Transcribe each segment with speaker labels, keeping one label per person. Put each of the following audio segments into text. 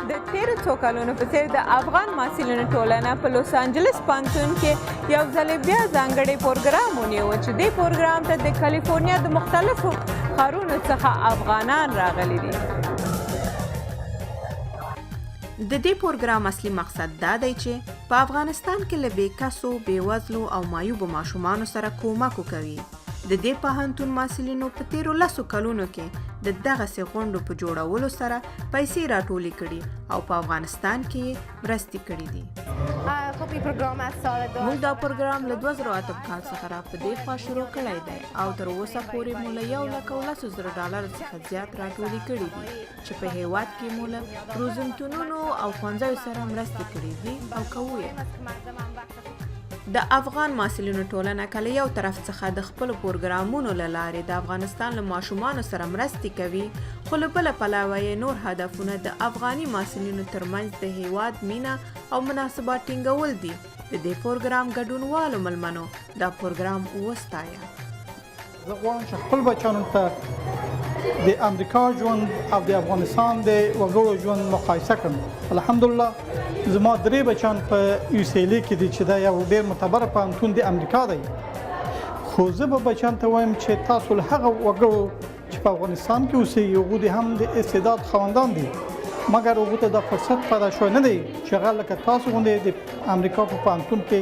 Speaker 1: د تیرو څو کلونو په څېر د افغان محصلینو ټولنه په لوس انجلس پوهنتون کې یو ځل بیا ځانګړی پروګرام ونیو چې دې پروګرام ته د کالیفورنیا د مختلفو ښارونو څخه افغانان راغلي دي. د دې پروګرام اصلي مقصد دا دی چې په افغانستان کې له بېکسو، بېوزلو او معیوبو ماشومانو سره کومک وکوي. د دې پوهنتون محصلینو په تیرو 10 کلونو کې د دغسې غونډو په جوړولو سره پیسې راټولې کړي او په افغانستان کې مرستې کړي دي. موږ دا پروګرام له 2008 کال څخه را په دې خوا شروع کړی دی او تر اوسه پورې مو له $1,10,000 څخه زیات راټولې کړي دي چې په هېواد کې مو له روزنتونونو او ښوونځیو سره مرستې کړي دي او کوو یې. د افغان محصلینو ټولنه کله یو طرف څخه د خپلو پروګرامونو له لارې د افغانستان له ماشومانو سره مرستې کوي، خو له بله پلوه یې نور هدفونه د افغاني محصلینو ترمنځ د هیواد مینه او مناسبات ټینګول دي. د دې پروګرام ګډونوالو مېلمنو دا پروګرام وستایه.
Speaker 2: زه غواړم چې خپل بچیانو ته د امریکا ژوند او د افغانستان د وګړو ژوند مقایسه کړم. الحمدلله زما 3 بچیان په UCLA کې دي چې دا یو ډېر معتبر پوهنتون د امریکا دی. خو زه به بچیانو ته وایم چې تاسو له هغه وګړو چې په افغانستان کې اوسېږي هغوی هم د استعداد خاوندان دي، مګر هغوی ته دا فرصت پیدا شوی نه دی چې هغه لکه تاسو غوندې د امریکا په پوهنتون کې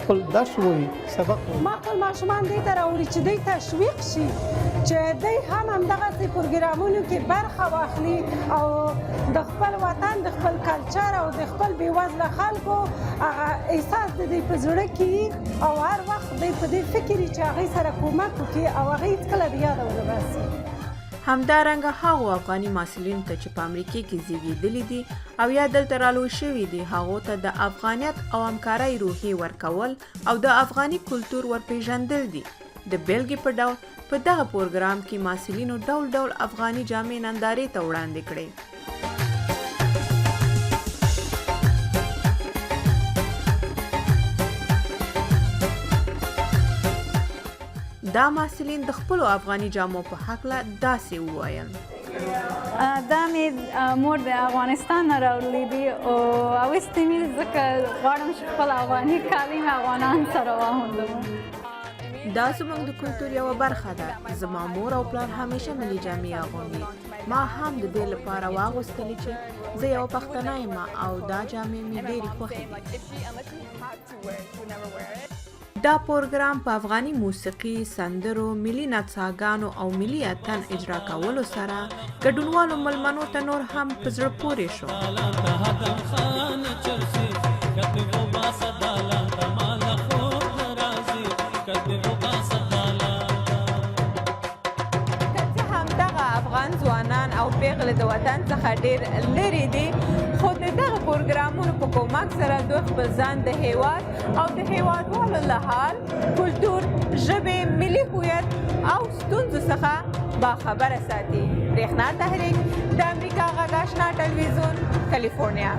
Speaker 2: خپل درس ووایي، سبق ووایي.
Speaker 3: ما خپل ماشومان دې ته راوړي چې دوی تشویق شي چې دوی هم همدغسې پروګرامونو کې برخه واخلي او د خپل وطن، د خپل کلچر او د خپل بېوزله خلکو هغه احساس د دوی په زړه کې او هر وخت دوی په دې فکر چې هغوی سره کومک وکړي او هغه هېڅکله د یاده ونه باسي.
Speaker 1: همدارنګه هغو افغاني محصلینو ته چې په امریکا کې زیږېدلي دي او یا دلته رالوی شوي دي، هغو ته د افغانیت او همکارۍ روحیې ورکول او د افغاني کلتور ورپېژندل دي. د بېلګې په ډول په دغه پروګرام کې محصلینو ډول ډول افغاني جامې نندارې ته وړاندې کړې. دا محصلین د خپلو افغاني جامو په هکله داسې وویل.
Speaker 4: دا مې مور د افغانستان نه راوړلي دي او اویستې مې ځکه غواړم چې خپل افغاني کالي مې افغانان سره واغوندم.
Speaker 1: دا زموږ د کلتور یوه برخه ده. زما مور او پلار همیشه ملي جامې اغوندي. ما هم د دې لپاره واغوستلې چې زه یوه پښتنه یم او دا جامې مې ډېرې خوښې دي. دا پروګرام په افغاني موسیقي، سندرو، ملي نڅاګانو او ملي اتن اجرا کولو سره ګډونوالو مېلمنو ته نور هم په زړه پورې شو. همدغه افغان ځوانان او پیغلې د وطن څخه ډېر لرې دي، خو د دغه پروګرامونو په کومک سره دوی خپل ځان د هیواد او د هیوادوالو له حال، کلتور، ژبې، ملي هویت او ستونزو څخه باخبره ساتي. برېښنا تحریک، د امریکا غږ آشنا ټلویزیون، کالیفورنیا.